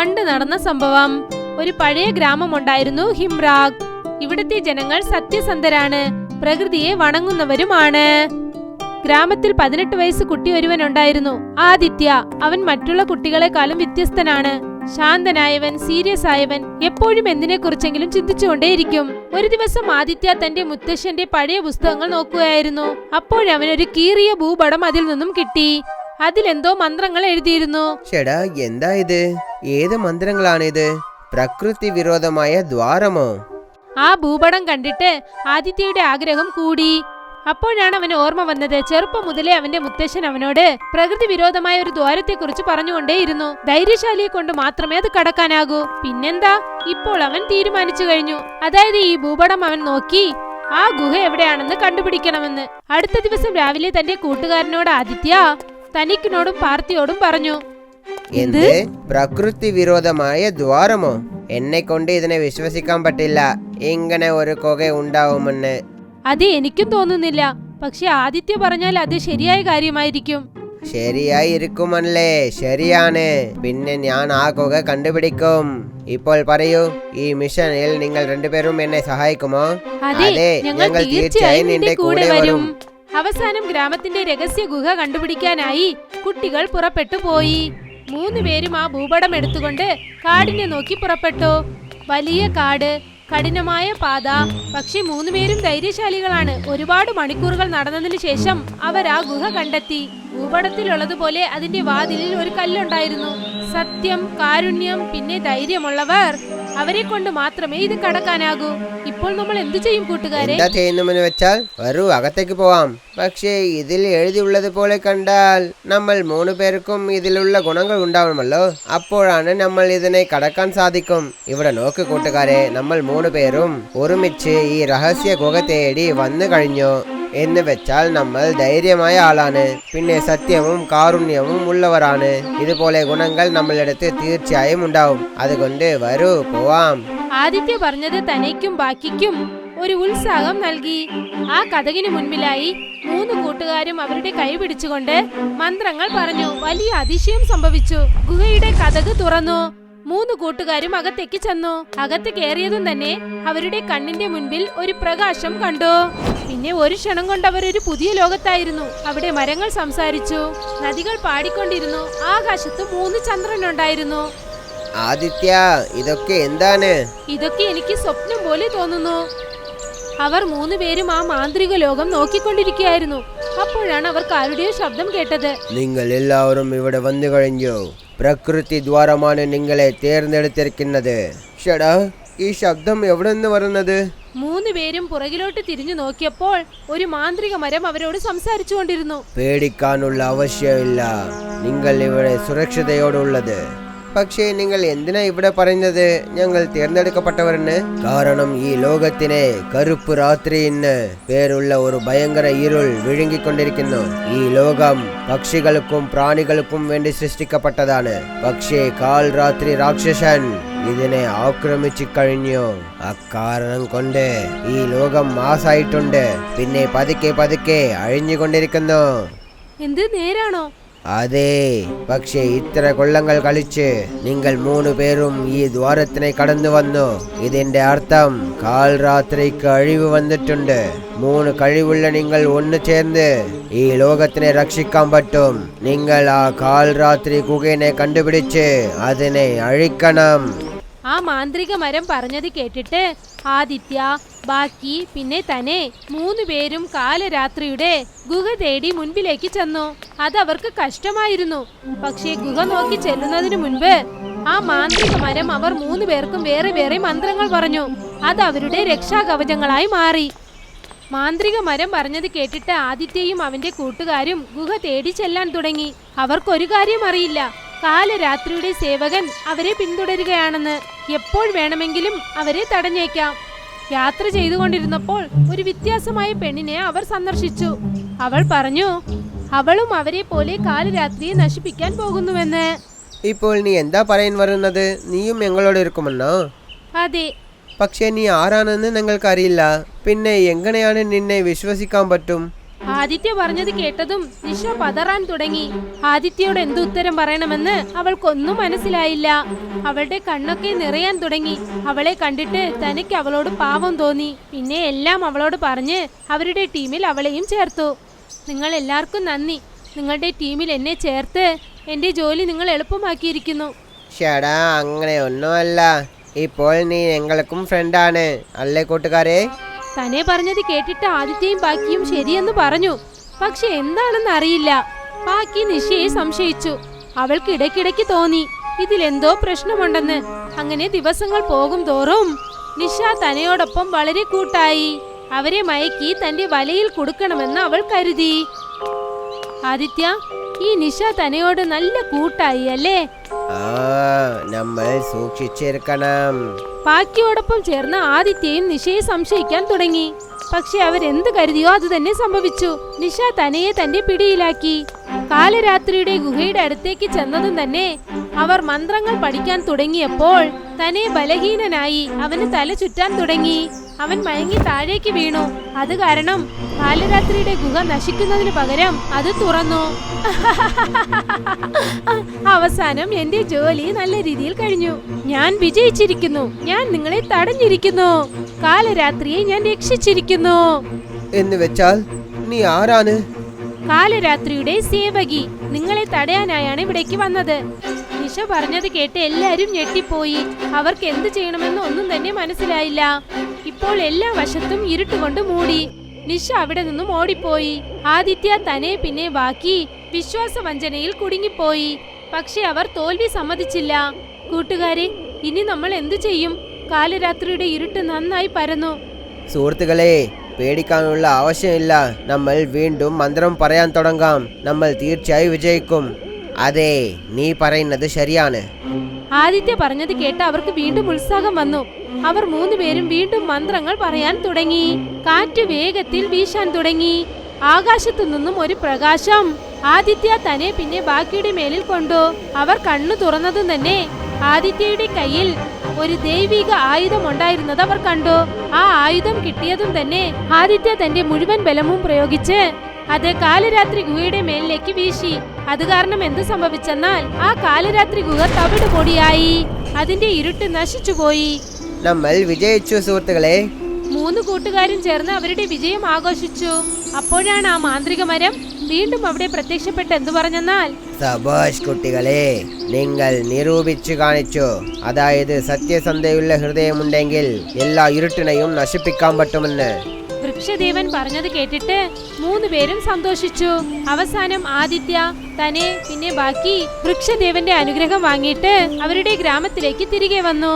പണ്ട് നടന്ന സംഭവം. ഒരു പഴയ ഗ്രാമമുണ്ടായിരുന്നു, ഹിംറാഗ്. ഇവിടുത്തെ ജനങ്ങൾ സത്യസന്ധരാണ്, പ്രകൃതിയെ വണങ്ങുന്നവരുമാണ്. ഗ്രാമത്തിൽ 18 വയസ്സ് കുട്ടി ഒരുവനുണ്ടായിരുന്നു, ആദിത്യ. അവൻ മറ്റുള്ള കുട്ടികളെക്കാളും വ്യത്യസ്തനാണ്. ശാന്തനായവൻ, സീരിയസ് ആയവൻ, എപ്പോഴും എന്തിനെ കുറിച്ചെങ്കിലും ചിന്തിച്ചുകൊണ്ടേയിരിക്കും. ഒരു ദിവസം ആദിത്യ തന്റെ മുത്തശ്ശന്റെ പഴയ പുസ്തകങ്ങൾ നോക്കുകയായിരുന്നു. അപ്പോഴവനൊരു കീറിയ ഭൂപടം അതിൽ നിന്നും കിട്ടി. അതിലെന്തോ മന്ത്രങ്ങൾ എഴുതിയിരുന്നു. ചേടാ, എന്താ ഇത്? ഏത് മന്ത്രങ്ങളാണിത്? പ്രകൃതി വിരോധമായ ദ്വാരമോ? ആ ഭൂപടം കണ്ടിട്ട് ആദിത്യയുടെ ആഗ്രഹം കൂടി. അപ്പോഴാണ് അവന് ഓർമ്മ വന്നത്, ചെറുപ്പം മുതലേ അവന്റെ മുത്തശ്ശൻ അവനോട് പ്രകൃതി വിരോധമായ ഒരു ദ്വാരത്തെക്കുറിച്ച് പറഞ്ഞുകൊണ്ടേയിരുന്നു. ധൈര്യശാലിയെ കൊണ്ട് മാത്രമേ അത് കടക്കാനാകൂ. പിന്നെന്താ, ഇപ്പോൾ അവൻ തീരുമാനിച്ചു കഴിഞ്ഞു. അതായത് ഈ ഭൂപടം അവൻ നോക്കി ആ ഗുഹ എവിടെയാണെന്ന് കണ്ടുപിടിക്കണമെന്ന്. അടുത്ത ദിവസം രാവിലെ തന്റെ കൂട്ടുകാരനോട് ആദിത്യ തനിക്കിനോടും പാർത്തിയോടും പറഞ്ഞു, എന്ത്? പ്രകൃതി വിരോധമായ ദ്വാരമോ? എന്നെ കൊണ്ട് ഇതിനെ വിശ്വസിക്കാൻ പറ്റില്ല. ഇങ്ങനെ ഒരു കുക ഉണ്ടാവുമെന്ന് അത് എനിക്കും തോന്നുന്നില്ല. പക്ഷെ ആദിത്യ പറഞ്ഞാൽ അത് ശരിയായ കാര്യമായിരിക്കും. ശരിയായിരിക്കുമല്ലേ? ശരിയാണ്. പിന്നെ ഞാൻ ആ കുക കണ്ടുപിടിക്കും. ഇപ്പോൾ പറയൂ, ഈ മിഷനിൽ നിങ്ങൾ രണ്ടുപേരും എന്നെ സഹായിക്കുമോ? അതെ, ഞങ്ങൾ തീർച്ചയായും നിന്റെ കൂടെ വരും. അവസാനം ഗ്രാമത്തിന്റെ രഹസ്യ ഗുഹ കണ്ടുപിടിക്കാനായി കുട്ടികൾ പുറപ്പെട്ടു പോയി. 3 പേരും ആ ഭൂപടം എടുത്തുകൊണ്ട് കാടിനെ നോക്കി പുറപ്പെട്ടു. വലിയ കാട്, കഠിനമായ പാത. പക്ഷെ 3 പേരും ധൈര്യശാലികളാണ്. ഒരുപാട് മണിക്കൂറുകൾ നടന്നതിനു ശേഷം അവർ ആ ഗുഹ കണ്ടെത്തി. ഭൂപടത്തിലുള്ളതുപോലെ അതിന്റെ വാതിലിൽ ഒരു കല്ലുണ്ടായിരുന്നു. സത്യം, കാരുണ്യം, പിന്നെ ധൈര്യമുള്ളവർ, അവരെ കൊണ്ട് മാത്രമേ ഇത് കടക്കാനാകൂ. ഇപ്പോൾ നമ്മൾ എന്തു ചെയ്യും കൂട്ടുകാരെ? എന്താ ചെയ്യുന്നുവെന്ന് വെച്ചാൽ വരൂ, അകത്തേക്ക് പോവാം. പക്ഷേ ഇതിൽ എഴുതിയുള്ളത് പോലെ കണ്ടാൽ നമ്മൾ 3 പേർക്കും ഇതിലുള്ള ഗുണങ്ങൾ ഉണ്ടാവണമല്ലോ. അപ്പോഴാണ് നമ്മൾ ഇതിനെ കടക്കാൻ സാധിക്കും. ഇവിടെ നോക്ക് കൂട്ടുകാരെ, നമ്മൾ 3 പേരും ഒരുമിച്ച് ഈ രഹസ്യ ഗുഹ തേടി വന്നു കഴിഞ്ഞു. എന്ന് വെച്ചാൽ നമ്മൾ ധൈര്യമായ ആളാണ്, പിന്നെ സത്യവും കാരുണ്യവും ഉള്ളവരാണ്. ഇതുപോലെ ഗുണങ്ങൾ നമ്മളിടത്ത് തീർച്ചയായും ഉണ്ടാവും. അതുകൊണ്ട് വരൂ, പോവാം. ആദിത്യ പറഞ്ഞത് തനിക്കും ബാക്കിക്കും ഒരു ഉത്സാഹം നൽകി. ആ കഥകിന് മുൻപിലായി 3 കൂട്ടുകാരും അവരുടെ കൈ പിടിച്ചുകൊണ്ട് മന്ത്രങ്ങൾ പറഞ്ഞു. വലിയ അതിശയം സംഭവിച്ചു. ഗുഹയുടെ കഥക് തുറന്നു. 3 കൂട്ടുകാരും അകത്തേക്ക് ചെന്നു. അകത്ത് കയറിയതും തന്നെ അവരുടെ കണ്ണിന്റെ മുൻപിൽ ഒരു പ്രകാശം കണ്ടു. പിന്നെ ഒരു ക്ഷണം കൊണ്ട് അവർ ഒരു പുതിയ ലോകത്തായിരുന്നു. അവിടെ മരങ്ങൾ സംസാരിച്ചു, നദികൾ പാടിക്കൊണ്ടിരുന്നു, ആകാശത്ത് 3 ചന്ദ്രനുണ്ടായിരുന്നു. ആദിത്യ, ഇതൊക്കെ എന്താണ്? ഇതൊക്കെ എനിക്ക് സ്വപ്നം പോലെ തോന്നുന്നു. അവർ 3 പേരും ആ മാന്ത്രിക ലോകം നോക്കിക്കൊണ്ടിരിക്കുകയായിരുന്നു. അപ്പോഴാണ് അവർക്ക് ആരുടെയോ ശബ്ദം കേട്ടത്. നിങ്ങൾ എല്ലാവരും ഇവിടെ വന്നു കഴിഞ്ഞു. പ്രകൃതി ദ്വാരമാണ് നിങ്ങളെ തേർന്നെടുത്തിരിക്കുന്നത്. ഷടാ, ഈ ശബ്ദം എവിടെ നിന്ന് വരുന്നത്? 3 പേരും പുറകിലോട്ട് തിരിഞ്ഞു നോക്കിയപ്പോൾ ഒരു മാന്ത്രിക മരം അവരോട് സംസാരിച്ചു കൊണ്ടിരുന്നു. പേടിക്കാനുള്ള ആവശ്യമില്ല, നിങ്ങൾ ഇവിടെ സുരക്ഷിതയോടുള്ളത്. പക്ഷേ നിങ്ങൾ എന്തിനാ ഇവിടെ പറയുന്നത് ഞങ്ങൾ തിരഞ്ഞെടുക്കപ്പെട്ടവരെന്ന്? കാരണം ഈ ലോകത്തിനെ കറുപ്പ് രാത്രി എന്ന് പേരുള്ള ഒരു ഭയങ്കര ഇരുൾ വിഴുങ്ങിക്കൊണ്ടിരിക്കുന്നു. ഈ ലോകം പക്ഷികൾക്കും പ്രാണികൾക്കും വേണ്ടി സൃഷ്ടിക്കപ്പെട്ടതാണ്. പക്ഷേ കാൽ രാത്രി രാക്ഷസൻ ഇതിനെ ആക്രമിച്ചു കഴിഞ്ഞു. അക്കാരണം കൊണ്ട് ഈ ലോകം മാസായിട്ടുണ്ട്, പിന്നെ പതുക്കെ പതുക്കെ അഴിഞ്ഞുകൊണ്ടിരിക്കുന്നു. എന്ത് നേരാണോ? അതെ, പക്ഷേ ഇത്ര കൊല്ലങ്ങൾ കളിച്ച് നിങ്ങൾ 3 പേരും ഈ ദ്വാരത്തിനെ കടന്നു വന്നു. ഇതിന്റെ അർത്ഥം കാൽ രാത്രിക്ക് അഴിവ് വന്നിട്ടുണ്ട്. 3 കഴിവുള്ള നിങ്ങൾ ഒന്ന് ചേർന്ന് ഈ ലോകത്തിനെ രക്ഷിക്കാൻ പറ്റും. നിങ്ങൾ ആ കാൽ രാത്രി ഗുഹയെ കണ്ടുപിടിച്ച് അതിനെ അഴിക്കണം. ആ മാന്ത്രിക മരം പറഞ്ഞത് കേട്ടിട്ട് ആദിത്യ, ബാക്കി, പിന്നെ തന്നെ 3 പേരും കാലരാത്രിയുടെ ഗുഹ തേടി മുൻപിലേക്ക് ചെന്നു. അതവർക്ക് കഷ്ടമായിരുന്നു. പക്ഷേ ഗുഹ നോക്കി ചെല്ലുന്നതിന് മുൻപ് ആ മാന്ത്രിക മരം അവർ 3 പേർക്കും വേറെ വേറെ മന്ത്രങ്ങൾ പറഞ്ഞു. അത് അവരുടെ രക്ഷാകവചങ്ങളായി മാറി. മാന്ത്രിക മരം പറഞ്ഞത് കേട്ടിട്ട് ആദിത്യയും അവന്റെ കൂട്ടുകാരും ഗുഹ തേടി ചെല്ലാൻ തുടങ്ങി. അവർക്കൊരു കാര്യം അറിയില്ല, കാലരാത്രിയുടെ സേവകൻ അവരെ പിന്തുടരുകയാണെന്ന്. എപ്പോൾ വേണമെങ്കിലും അവരെ തടഞ്ഞേക്കാം. യാത്ര ചെയ്തുകൊണ്ടിരുന്നപ്പോൾ ഒരു വ്യത്യാസമായ പെണ്ണിനെ അവർ സന്ദർശിച്ചു. അവൾ പറഞ്ഞു അവളും അവരെ പോലെ കാലരാത്രിയെ നശിപ്പിക്കാൻ പോകുന്നുവെന്ന്. ഇപ്പോൾ നീ എന്താ പറയാൻ വരുന്നത്? നീയും ഞങ്ങളോട് ഇരിക്കുമെന്നോ? അതെ. പക്ഷേ നീ ആരാണെന്ന് ഞങ്ങൾക്കറിയില്ല. പിന്നെ എങ്ങനെയാണ് നിന്നെ വിശ്വസിക്കാൻ പറ്റും? ആദിത്യ പറഞ്ഞത് കേട്ടതും നിഷ പതറാൻ തുടങ്ങി. ആദിത്യയോട് എന്ത് ഉത്തരം പറയണമെന്ന് അവൾക്കൊന്നും മനസ്സിലായില്ല. അവളുടെ കണ്ണൊക്കെ നിറയാൻ തുടങ്ങി. അവളെ കണ്ടിട്ട് തനിക്ക് അവളോട് പാവം തോന്നി. പിന്നെ എല്ലാം അവളോട് പറഞ്ഞ് അവരുടെ ടീമിൽ അവളെയും ചേർത്തു. നിങ്ങൾ എല്ലാവർക്കും നന്ദി. നിങ്ങളുടെ ടീമിൽ എന്നെ ചേർത്ത് എൻ്റെ ജോലി നിങ്ങൾ എളുപ്പമാക്കിയിരിക്കുന്നു. ഷടാ, അങ്ങനെ ഒന്നുമല്ല. ഇപ്പോൾ നീ ഞങ്ങൾക്കും ഫ്രണ്ടാണ് അല്ലേ കൂട്ടുകാരെ? തന്നെ പറഞ്ഞത് കേട്ടിട്ട് ആദിത്യയും ബാക്കിയും ശരിയെന്ന് പറഞ്ഞു. പക്ഷെ എന്താണെന്ന് അറിയില്ല. ബാക്കി നിഷയെ സംശയിച്ചു. അവൾക്ക് ഇടയ്ക്കിടയ്ക്ക് തോന്നി ഇതിലെന്തോ പ്രശ്നമുണ്ടെന്ന്. അങ്ങനെ ദിവസങ്ങൾ പോകും തോറും നിഷ തനയോടൊപ്പം വളരെ കൂട്ടായി. അവരെ മയക്കി തന്റെ വലയിൽ കൊടുക്കണമെന്ന് അവൾ കരുതി. ആദിത്യ, ഈ നിഷ തനയോട് നല്ല കൂട്ടായി അല്ലേ? നമ്മൾ സൂക്ഷിച്ചിരിക്കണം. ബാക്കിയോടൊപ്പം ചേർന്ന് ആദിത്യയും നിഷയെ സംശയിക്കാൻ തുടങ്ങി. പക്ഷെ അവരെന്ത് കരുതിയോ അത് തന്നെ സംഭവിച്ചു. നിഷ തനയെ തന്റെ പിടിയിലാക്കി. കാലരാത്രിയുടെ ഗുഹയുടെ അടുത്തേക്ക് ചെന്നതും തന്നെ അവർ മന്ത്രങ്ങൾ പഠിക്കാൻ തുടങ്ങിയപ്പോൾ തന്നെ ബലഹീനനായി. അവന് തല ചുറ്റാൻ തുടങ്ങി. അവൻ മയങ്ങി താഴേക്ക് വീണു. അത് കാരണം കാലരാത്രിയുടെ ഗുഹ നശിക്കുന്നതിന് പകരം അത് തുറന്നു. അവസാനം എന്റെ ജോലി നല്ല രീതിയിൽ കഴിഞ്ഞു. ഞാൻ വിജയിച്ചിരിക്കുന്നു. ഞാൻ നിങ്ങളെ തടഞ്ഞിരിക്കുന്നു. കാലരാത്രിയെ ഞാൻ രക്ഷിച്ചിരിക്കുന്നു. എന്ന് വെച്ചാൽ നീ ആരാണ്? കാലരാത്രിയുടെ സേവകി. നിങ്ങളെ തടയാനായാണ് ഇവിടേക്ക് വന്നത്. നിഷ പറഞ്ഞത് കേട്ട് എല്ലാരും ഞെട്ടിപ്പോയി. അവർക്ക് എന്ത് ചെയ്യണമെന്ന് ഒന്നും തന്നെ മനസ്സിലായില്ല. ഇപ്പോൾ എല്ലാ വശത്തും ഇരുട്ടുകൊണ്ട് മൂടി. നിഷ അവിടെ നിന്നും ഓടിപ്പോയി. ആദിത്യ തന്നെ പിന്നെ ബാക്കി വിശ്വാസവഞ്ചനയിൽ കുടുങ്ങിപ്പോയി. പക്ഷെ അവർ തോൽവി സമ്മതിച്ചില്ല. കൂട്ടുകാരെ, ഇനി നമ്മൾ എന്തു ചെയ്യും? കാലരാത്രിയുടെ ഇരുട്ട് നന്നായി പരന്നു. സുഹൃത്തുക്കളെ, പേടിക്കാനുള്ള ആവശ്യമില്ല. നമ്മൾ വീണ്ടും മന്ത്രം പറയാൻ തുടങ്ങാം. നമ്മൾ തീർച്ചയായും വിജയിക്കും. അതെ, നീ പറയുന്നത് ശരിയാണ്. ആദിത്യ പറഞ്ഞത് കേട്ട് അവർക്ക് വീണ്ടും ഉത്സാഹം വന്നു. അവർ മൂന്നുപേരും വീണ്ടും മന്ത്രങ്ങൾ പറയാൻ തുടങ്ങി. കാറ്റ് വേഗത്തിൽ വീശാൻ തുടങ്ങി. ആകാശത്തു നിന്നും ഒരു പ്രകാശം ആദിത്യ തന്നെ പിന്നെ ബാക്കിയുടെ മേലിൽ കൊണ്ടു. അവർ കണ്ണു തുറന്നതും തന്നെ ആദിത്യയുടെ കയ്യിൽ ഒരു ദൈവിക ആയുധം ഉണ്ടായിരുന്നത് അവർ കണ്ടു. ആ ആയുധം കിട്ടിയതും തന്നെ ആദിത്യ തന്റെ മുഴുവൻ ബലവും പ്രയോഗിച്ച് അത് കാലരാത്രി ഗുഹയുടെ മേലിലേക്ക് വീശി. അത് കാരണം എന്ത് സംഭവിച്ചെന്നാൽ ആ കാലരാത്രി ഗുഹ തവിട് പൊടിയായി. അതിന്റെ ഇരുട്ട് നശിച്ചുപോയി. നമ്മൾ വിജയിച്ചു സുഹൃത്തുക്കളെ. മൂന്ന് കൂട്ടുകാരും ചേർന്ന് അവരുടെ വിജയം ആഘോഷിച്ചു. അപ്പോഴാണ് ആ മാന്ത്രിക മരം വീണ്ടും അവിടെ പ്രത്യക്ഷപ്പെട്ട് എന്തു പറഞ്ഞെന്നാൽ, സബാഷ് കുട്ടികളെ, നിങ്ങൾ നിരൂപിച്ചു കാണിച്ചു. അതായത് സത്യസന്ധയുള്ള ഹൃദയമുണ്ടെങ്കിൽ എല്ലാ ഇരുട്ടിനെയും നശിപ്പിക്കാൻ പറ്റുമെന്ന്. വൃക്ഷദേവൻ പറഞ്ഞത് കേട്ടിട്ട് മൂന്നുപേരും സന്തോഷിച്ചു. അവസാനം ആദിത്യ തന്നെ പിന്നെ ബാക്കി വൃക്ഷദേവന്റെ അനുഗ്രഹം വാങ്ങിയിട്ട് അവരുടെ ഗ്രാമത്തിലേക്ക് തിരികെ വന്നു.